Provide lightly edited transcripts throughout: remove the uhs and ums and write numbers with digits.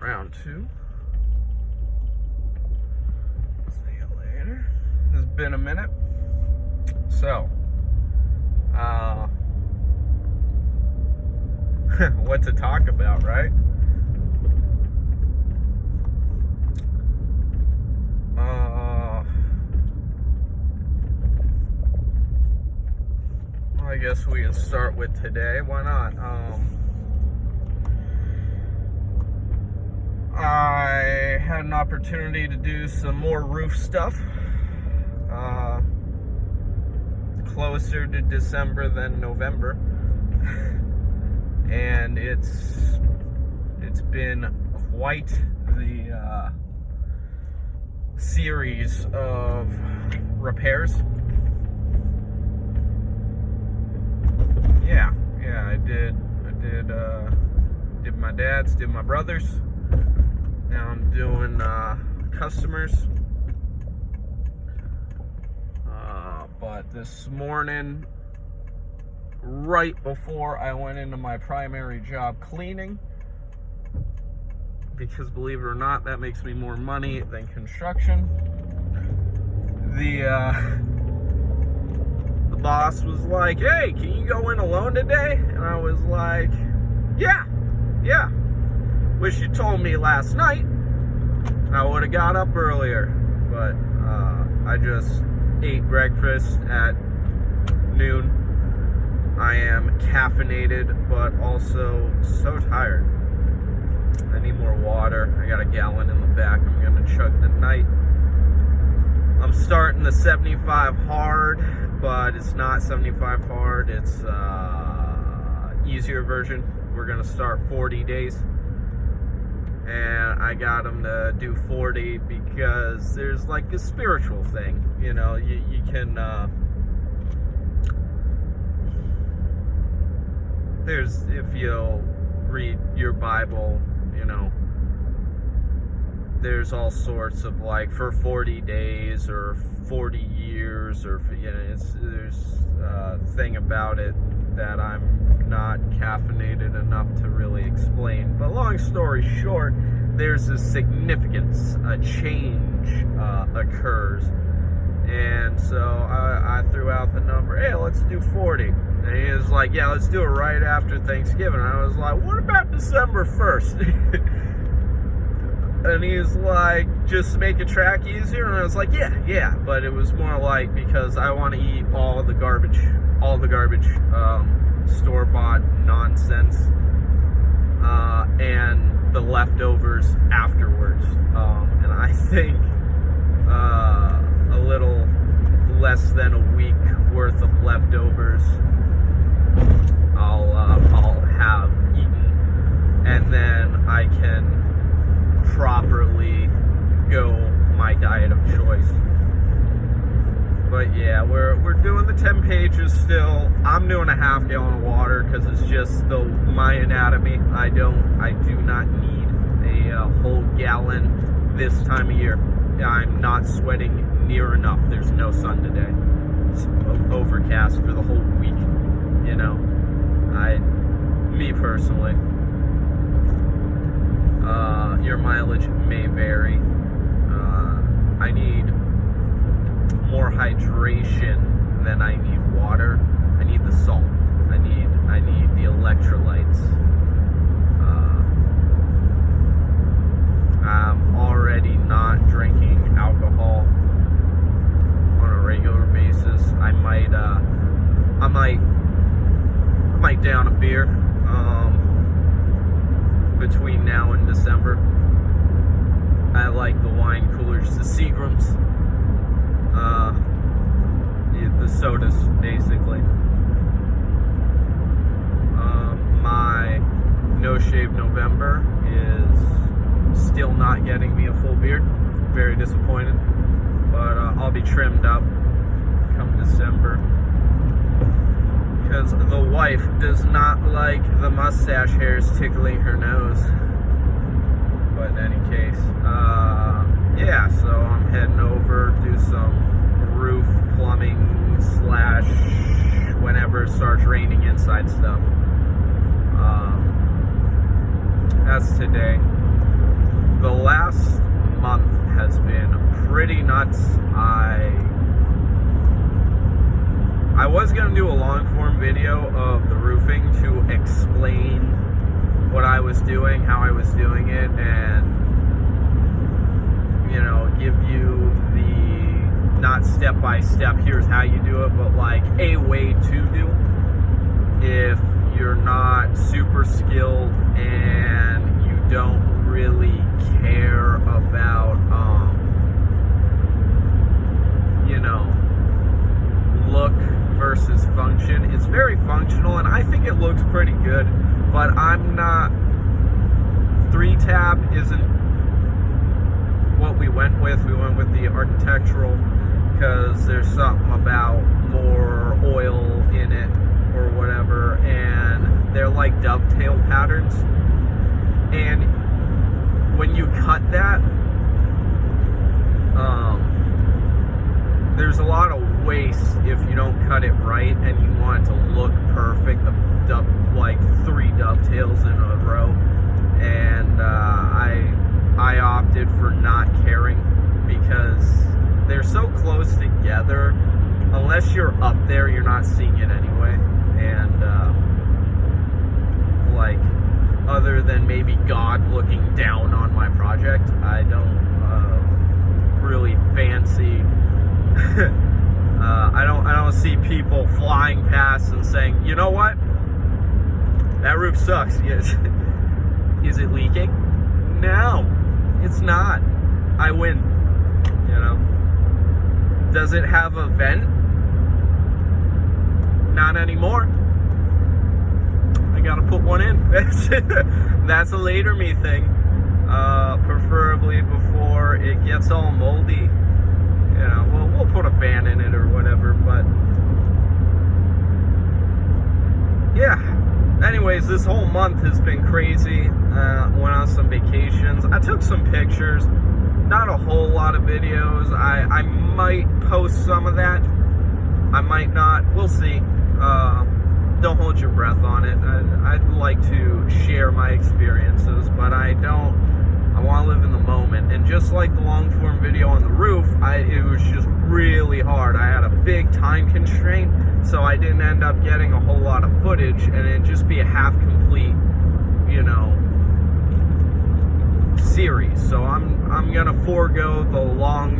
Round two. See you later. It's been a minute. So, what to talk about, right? I guess we can start with today. Why not? I had an opportunity to do some more roof stuff. Closer to December than November. And it's been quite the series of repairs. Yeah, I did my dad's, did my brother's. Now I'm doing customers. But this morning, right before I went into my primary job cleaning, because believe it or not, that makes me more money than construction, the boss was like, "Hey, can you go in alone today?" And I was like, yeah. Wish you told me last night. I would have got up earlier. But I just ate breakfast at noon. I am caffeinated, but also so tired. I need more water. I got a gallon in the back I'm going to chug tonight. I'm starting the 75 hard, but it's not 75 hard. It's easier version. We're going to start 40 days. And I got them to do 40 because there's like a spiritual thing. You know, you can... there's, if you'll read your Bible, you know, there's all sorts of like for 40 days or 40 years or, you know, there's a thing about it that I'm not caffeinated enough to really explain. But long story short, there's a significance, a change occurs. And so I threw out the number, hey, let's do 40. And he was like, yeah, let's do it right after Thanksgiving. And I was like, what about December 1st? And he's like, just make a track easier. And I was like, yeah. But it was more like because I want to eat all the garbage, store-bought nonsense, and the leftovers afterwards. And I think a little less than a week worth of leftovers I'll have eaten, and then I can properly go my diet of choice. But yeah, we're doing the 10 pages still. I'm doing a half gallon of water because it's just my anatomy. I do not need a whole gallon this time of year. I'm not sweating near enough. There's no sun today. It's overcast for the whole week. You know, me personally. Your mileage may vary. I need more hydration than I need water. I need the salt. I need the electrolytes. I'm already not drinking alcohol on a regular basis. I might down a beer between now and December. I like the wine coolers, the Seagrams, the sodas, basically. My No Shave November is still not getting me a full beard. Very disappointed, but I'll be trimmed up come December because the wife does not like the mustache hairs tickling her nose. But in any case, yeah, so I'm heading over, do some roof plumbing / whenever it starts raining inside stuff. That's today. last month has been pretty nuts. I was going to do a long form video of the roofing to explain what I was doing, how I was doing it, and, you know, give you the, not step by step, here's how you do it, but like a way to do if you're not super skilled and you don't really care about, you know, look versus function. It's very functional, and I think it looks pretty good, but I'm not, 3-tab isn't what we went with. We went with the architectural because there's something about more oil in it or whatever, and they're like dovetail patterns, and when you cut that, there's a lot of waste if you don't cut it right and you want it to look perfect, like 3 dovetails in a row, and I opted for not caring because they're so close together. Unless you're up there, you're not seeing it anyway, and like, other than maybe God looking down on my project, I don't really fancy I don't see people flying past and saying, you know what, that roof sucks. Yes. Is it leaking? No, it's not. I win. You know, does it have a vent? Not anymore. I gotta put one in. That's a later me thing. Preferably before it gets all moldy. You know, we'll put a fan in it or whatever, but yeah. Anyways, this whole month has been crazy. Went on some vacations. I took some pictures. Not a whole lot of videos. I might post some of that. I might not. We'll see. Don't hold your breath on it. I'd like to share my experiences, but I don't. I want to live in the moment. And just like the long form video on the roof, it was just really hard. I had a big time constraint, so I didn't end up getting a whole lot of footage, and it'd just be a half complete, you know, series. So I'm gonna forego the long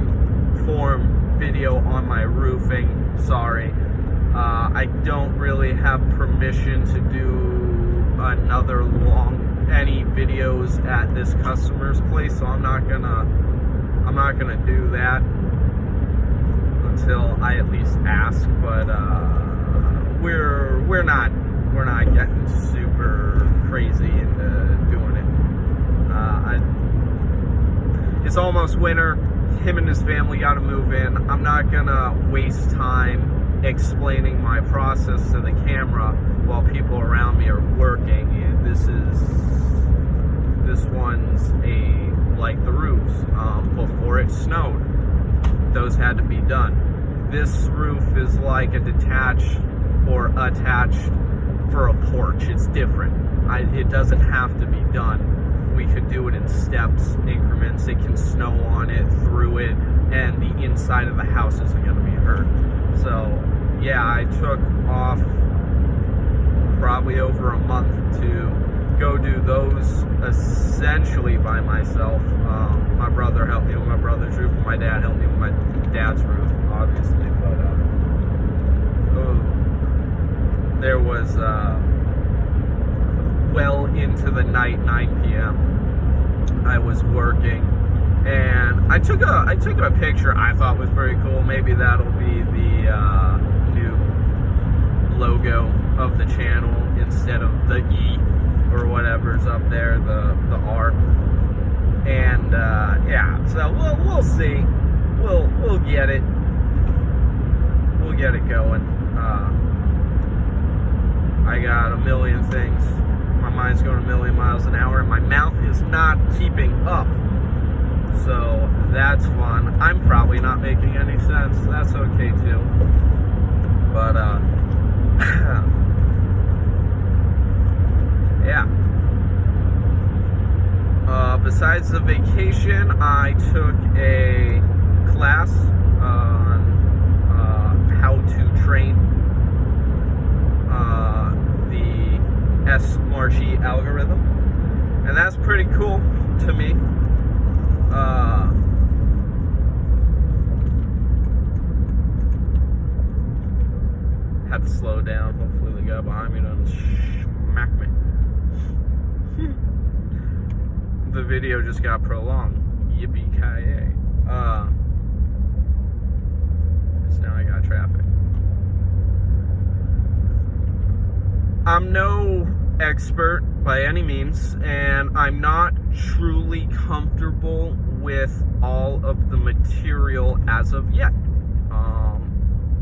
form video on my roofing. Sorry. I don't really have permission to do another any videos at this customer's place, so I'm not gonna do that until I at least ask. But we're not getting super crazy into doing it. It's almost winter. Him and his family got to move in. I'm not gonna waste time explaining my process to the camera while people around me are working. This one's like the roofs. Before it snowed, those had to be done. This roof is like a detached or attached for a porch. It's different. It doesn't have to be done. We could do it in steps, increments. It can snow on it, through it, and the inside of the house isn't going to be hurt. So yeah, I took off probably over a month to go do those essentially by myself. My brother helped me with my brother's roof, and my dad helped me with my dad's roof, obviously. But there was well into the night, 9 p.m. I was working, and I took a picture I thought was very cool. Maybe that'll be the new logo of the channel instead of the E or whatever's up there, the R. And yeah, so we'll see. We'll get it. We'll get it going. I got a million things. My mind's going a million miles an hour, and my mouth is not keeping up. So that's fun. I'm probably not making any sense. That's okay too. But yeah. Besides besides the vacation, I took a class on how to train the S-Marchi algorithm, and that's pretty cool to me. Had to slow down. Hopefully the guy behind me doesn't smack me. The video just got prolonged. Yippee-ki-yay. So now I got traffic. I'm no expert by any means, and I'm not truly comfortable with all of the material as of yet.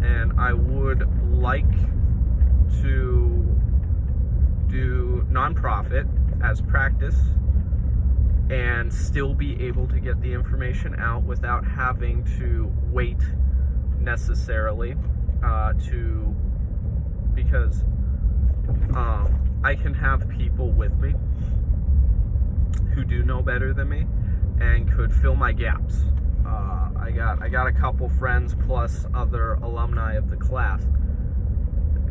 And I would like to do nonprofit as practice and still be able to get the information out without having to wait necessarily because I can have people with me who do know better than me and could fill my gaps. I got a couple friends plus other alumni of the class,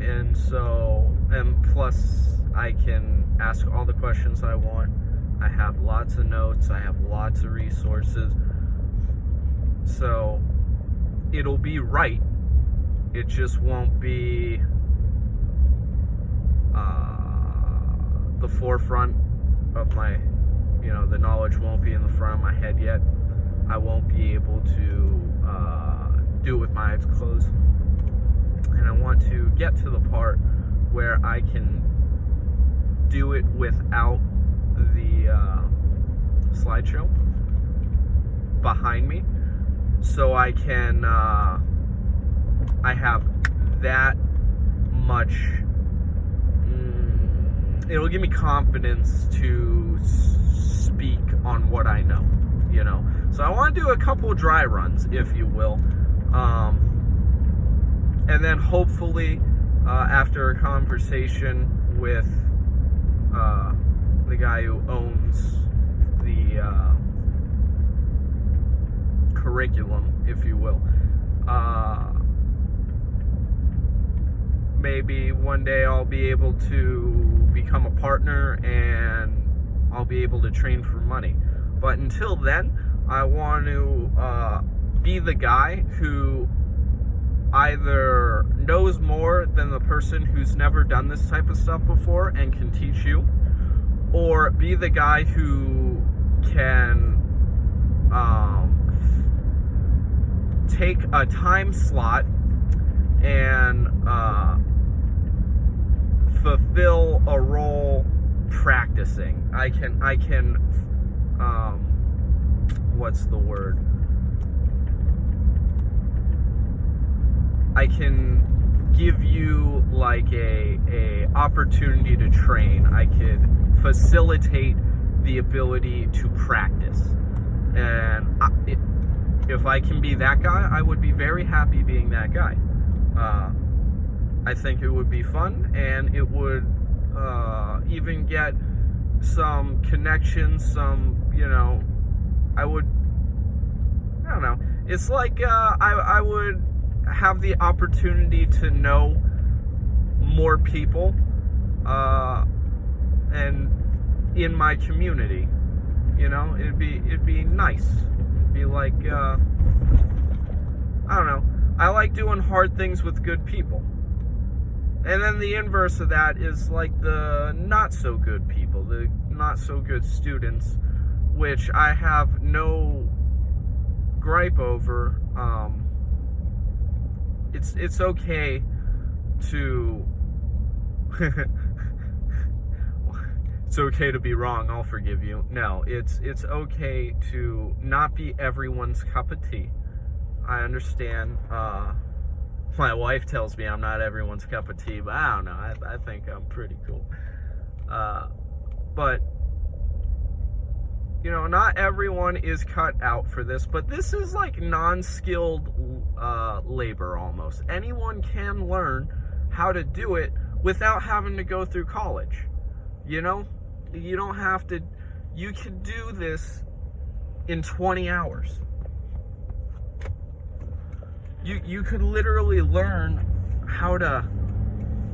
and plus I can ask all the questions I want. I have lots of notes, I have lots of resources, so it'll be right. It just won't be the forefront of my, the knowledge won't be in the front of my head yet. I won't be able to do it with my eyes closed. And I want to get to the part where I can do it without the slideshow behind me, so I can I have that much it'll give me confidence to speak on what I know, so I want to do a couple dry runs, if you will, and then hopefully after a conversation with the guy who owns the curriculum, if you will, maybe one day I'll be able to become a partner and I'll be able to train for money. But until then, I want to be the guy who either knows more than the person who's never done this type of stuff before and can teach you, or be the guy who can take a time slot and fulfill a role practicing. I can what's the word? I can give you like a opportunity to train. I could facilitate the ability to practice, and if I can be that guy, I would be very happy being that guy. I think it would be fun, and it would even get some connections, I don't know, it's like I would have the opportunity to know more people and in my community, it'd be nice. It'd be like I don't know, I like doing hard things with good people. And then the inverse of that is like the not so good people, the not so good students, which I have no gripe over. It's okay to it's okay to be wrong, I'll forgive you. No, it's okay to not be everyone's cup of tea. I understand. My wife tells me I'm not everyone's cup of tea, but I don't know. I think I'm pretty cool. But not everyone is cut out for this, but this is like non-skilled labor almost. Anyone can learn how to do it without having to go through college. You don't have to, you can do this in 20 hours. You could literally learn how to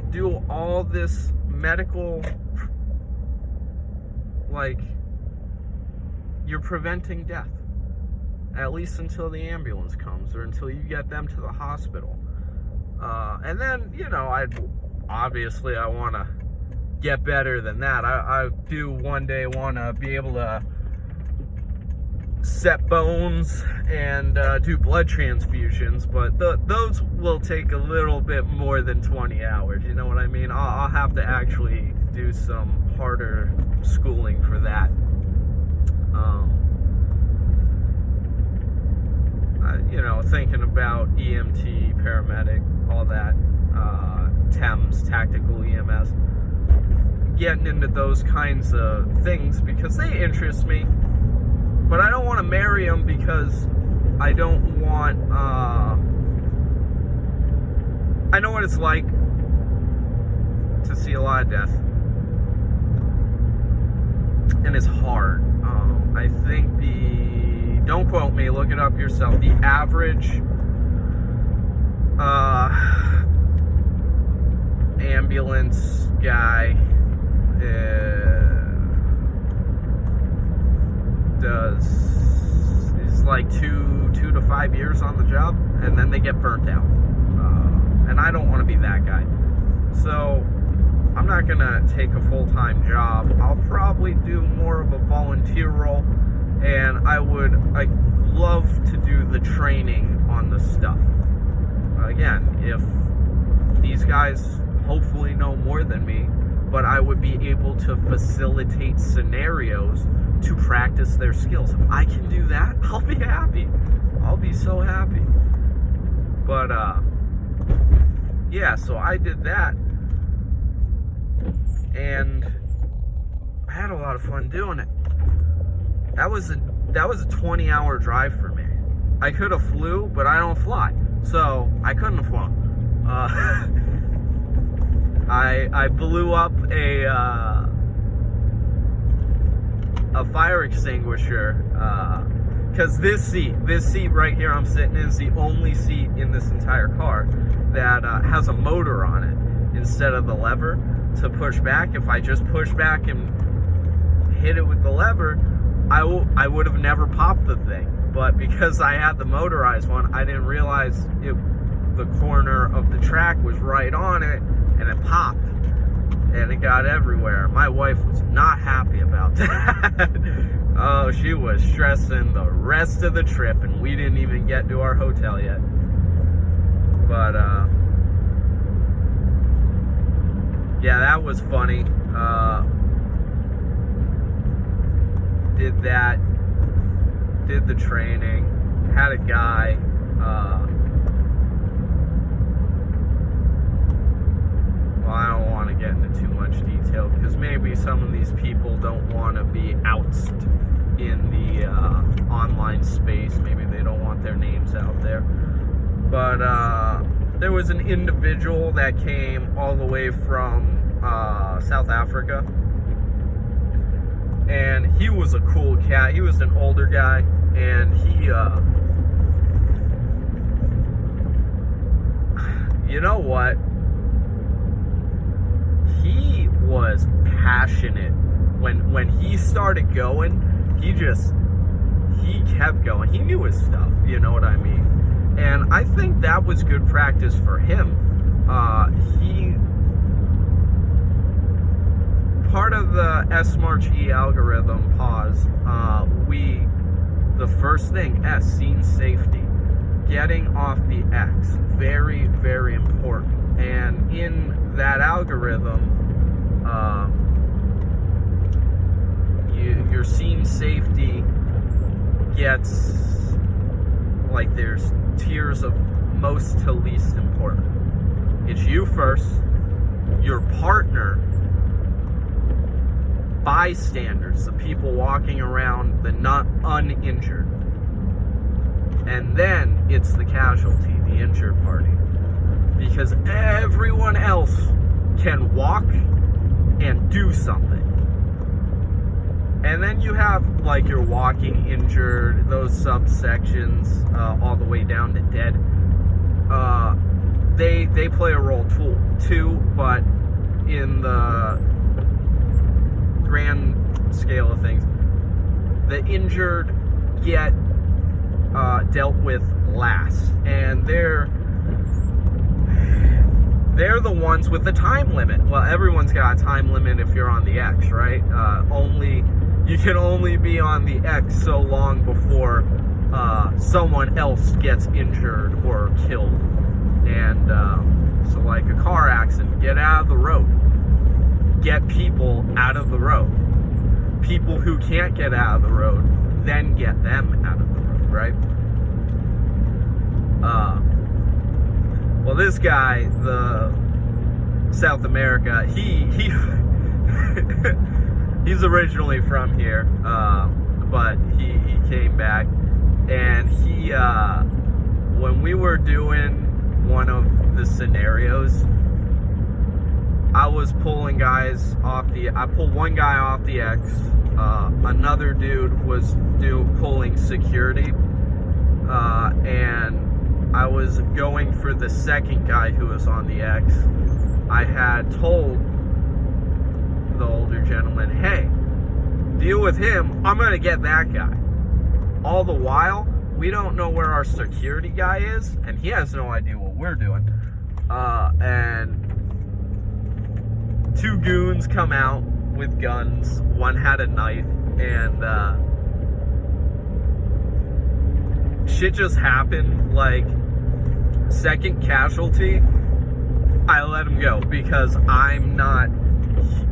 do all this medical, like, you're preventing death, at least until the ambulance comes or until you get them to the hospital. And then, you know, I want to get better than that. I do one day want to be able to set bones and do blood transfusions, but those will take a little bit more than 20 hours, you know what I mean? I'll have to actually do some harder schooling for that. You know, thinking about EMT, paramedic, all that, TEMS, tactical EMS, getting into those kinds of things because they interest me. But I don't want to marry them because I don't want, I know what it's like to see a lot of death. And it's hard. I think don't quote me, look it up yourself, the average ambulance guy is like 2 to 5 years on the job, and then they get burnt out. And I don't want to be that guy. So I'm not gonna take a full-time job. I'll probably do more of a volunteer role, and I'd love to do the training on the stuff. Again, if these guys hopefully know more than me, but I would be able to facilitate scenarios to practice their skills. If I can do that, I'll be happy. I'll be so happy. But, yeah, so I did that. And I had a lot of fun doing it. That was a 20-hour drive for me. I could have flew, but I don't fly. So, I couldn't have flown. I blew up a fire extinguisher, because this seat right here I'm sitting in is the only seat in this entire car that has a motor on it instead of the lever to push back. If I just push back and hit it with the lever, I would have never popped the thing. But because I had the motorized one, I didn't realize the corner of the track was right on it, and it popped. And it got everywhere. My wife was not happy about that. Oh, she was stressing the rest of the trip, and we didn't even get to our hotel yet. But, yeah, that was funny. Did that. Did the training. Had a guy. Well, I don't want to get into too much detail because maybe some of these people don't want to be outsed in the online space. Maybe they don't want their names out there. But there was an individual that came all the way from South Africa. And he was a cool cat. He was an older guy. And he, you know what? He was passionate. When he started going, he kept going. He knew his stuff, you know what I mean? And I think that was good practice for him. Part of the S-March-E algorithm, pause, the first thing, S, scene safety. Getting off the X, very, very important. And in that algorithm, your scene safety gets, like, there's tiers of most to least important. It's you first, your partner, bystanders, the people walking around, the not uninjured, and then it's the casualty, the injured party, because everyone else can walk and do something. And And then you have like your walking injured, those subsections, all the way down to dead. They play a role too, but in the grand scale of things, the injured get dealt with last, and they're the ones with the time limit. Well, everyone's got a time limit if you're on the X, right? You can only be on the X so long before someone else gets injured or killed. And so like a car accident, get out of the road. Get people out of the road. People who can't get out of the road, then get them out of the road, right? Well, this guy, the South America, he's originally from here, but he came back, and when we were doing one of the scenarios, I was pulling guys off I pulled one guy off the X, another dude was pulling security, and I was going for the second guy who was on the X. I had told the older gentleman, hey, deal with him, I'm gonna get that guy. All the while, we don't know where our security guy is, and he has no idea what we're doing. And two goons come out with guns, one had a knife, and shit just happened. Like, second casualty, I let him go because I'm not,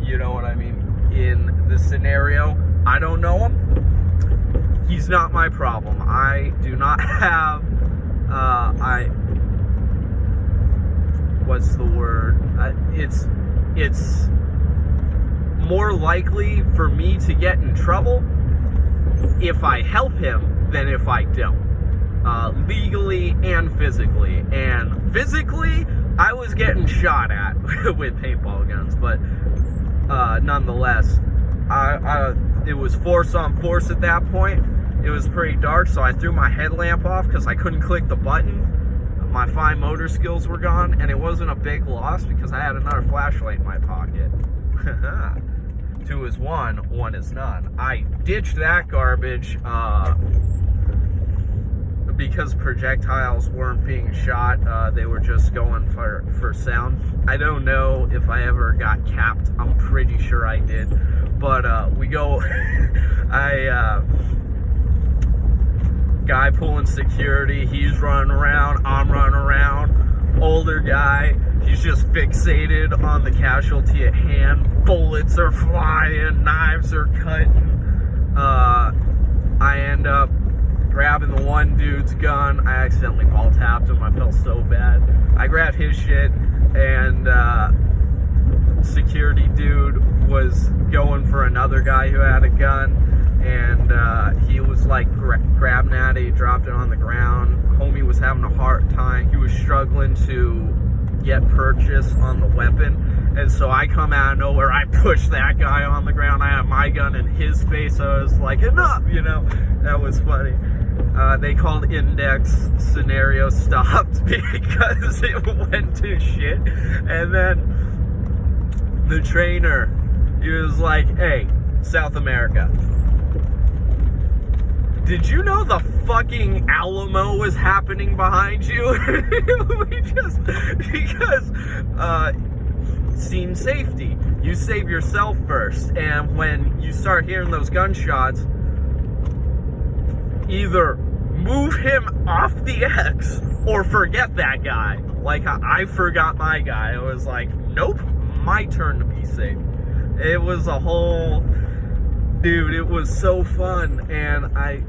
you know what I mean, in the scenario. I don't know him. He's not my problem. I do not have, what's the word? It's more likely for me to get in trouble if I help him than if I don't. Legally and physically. And physically, I was getting shot at with paintball guns, but nonetheless, it was force on force at that point. It was pretty dark, so I threw my headlamp off because I couldn't click the button. My fine motor skills were gone, and it wasn't a big loss because I had another flashlight in my pocket. 2 is 1, 1 is none. I ditched that garbage because projectiles weren't being shot. They were just going for sound. I don't know if I ever got capped. I'm pretty sure I did. But we go, guy pulling security, he's running around, I'm running around, older guy, he's just fixated on the casualty at hand, bullets are flying, knives are cutting. I end up grabbing the one dude's gun. I accidentally ball tapped him, I felt so bad. I grabbed his shit, and security dude was going for another guy who had a gun, and he was like grabbing at it, he dropped it on the ground. Homie was having a hard time, he was struggling to get purchase on the weapon, and so I come out of nowhere, I push that guy on the ground, I had my gun in his face, I was like, enough, you know, that was funny. They called index, scenario stopped because it went to shit, and then the trainer, he was like, hey, South America, did you know the fucking Alamo was happening behind you? Because scene safety. You save yourself first. And when you start hearing those gunshots, either move him off the X or forget that guy. Like, I forgot my guy. I was like, nope, my turn to be safe. It was a whole... Dude, it was so fun, and I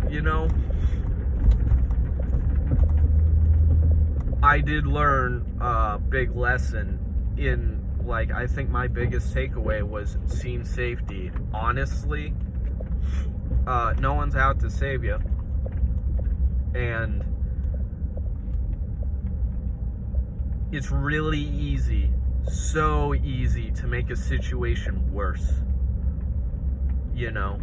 did learn a big lesson in, like, I think my biggest takeaway was scene safety. Honestly, no one's out to save you, and it's really easy, so easy to make a situation worse. You know,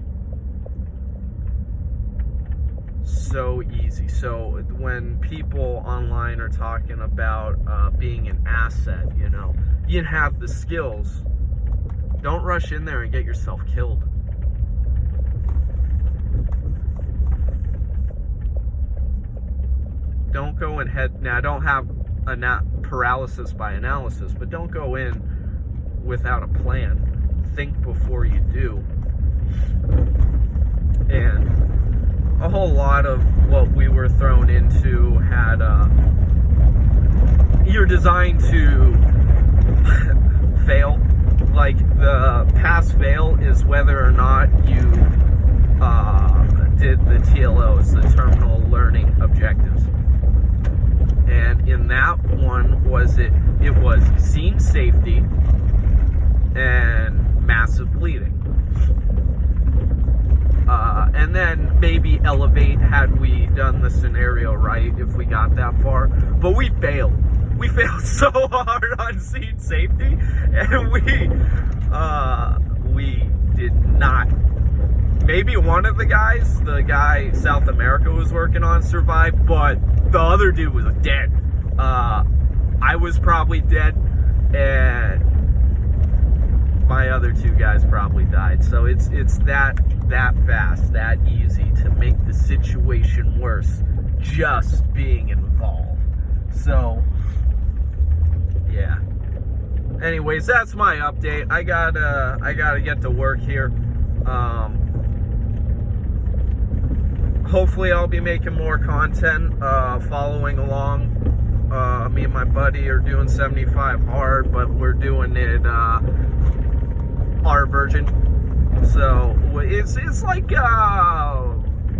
So easy. So when people online are talking about being an asset, you know, you have the skills. Don't rush in there and get yourself killed. Don't go in head. Now, I don't have paralysis by analysis, but don't go in without a plan. Think before you do. And a whole lot of what we were thrown into had you're designed to fail. Like, the pass fail is whether or not you did the TLOs, the terminal learning objectives. And in that one, it was scene safety and massive bleeding. And then maybe elevate had we done the scenario right, if we got that far. But we failed. We failed so hard on scene safety, and we did not. Maybe one of the guy South America was working on, survived, but the other dude was dead. I was probably dead, and my other two guys probably died. So it's that fast, that easy to make the situation worse just being involved. So yeah. Anyways, that's my update. I gotta get to work here. Hopefully I'll be making more content, following along. Me and my buddy are doing 75 hard, but we're doing it our version. So it's like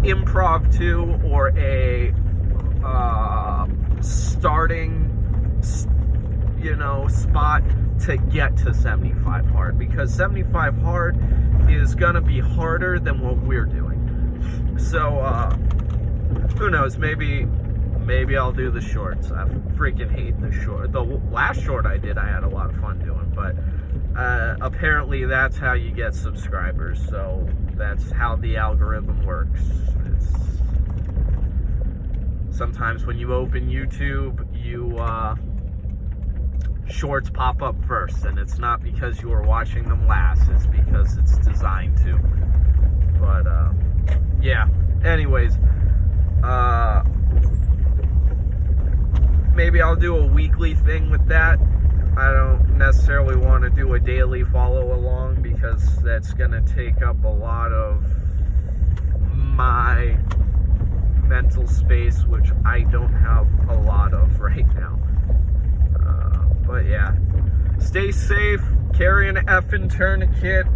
improv 2, or a starting, you know, spot to get to 75 hard, because 75 hard is gonna be harder than what we're doing. So who knows, maybe I'll do the shorts. I freaking hate the short. The last short I did, I had a lot of fun doing, but apparently that's how you get subscribers. So that's how the algorithm works. Sometimes when you open YouTube, shorts pop up first, and it's not because you were watching them last, it's because it's designed to. But yeah, anyways, maybe I'll do a weekly thing with that. I don't necessarily want to do a daily follow along, because that's gonna take up a lot of my mental space, which I don't have a lot of right now. But yeah, stay safe, carry an effing tourniquet,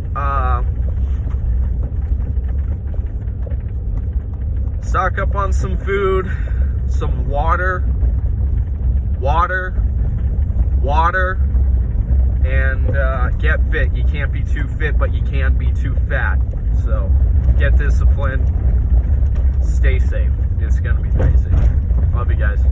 stock up on some food, some water, and get fit. You can't be too fit, but you can't be too fat. So get disciplined, stay safe. It's gonna be crazy. Love you guys.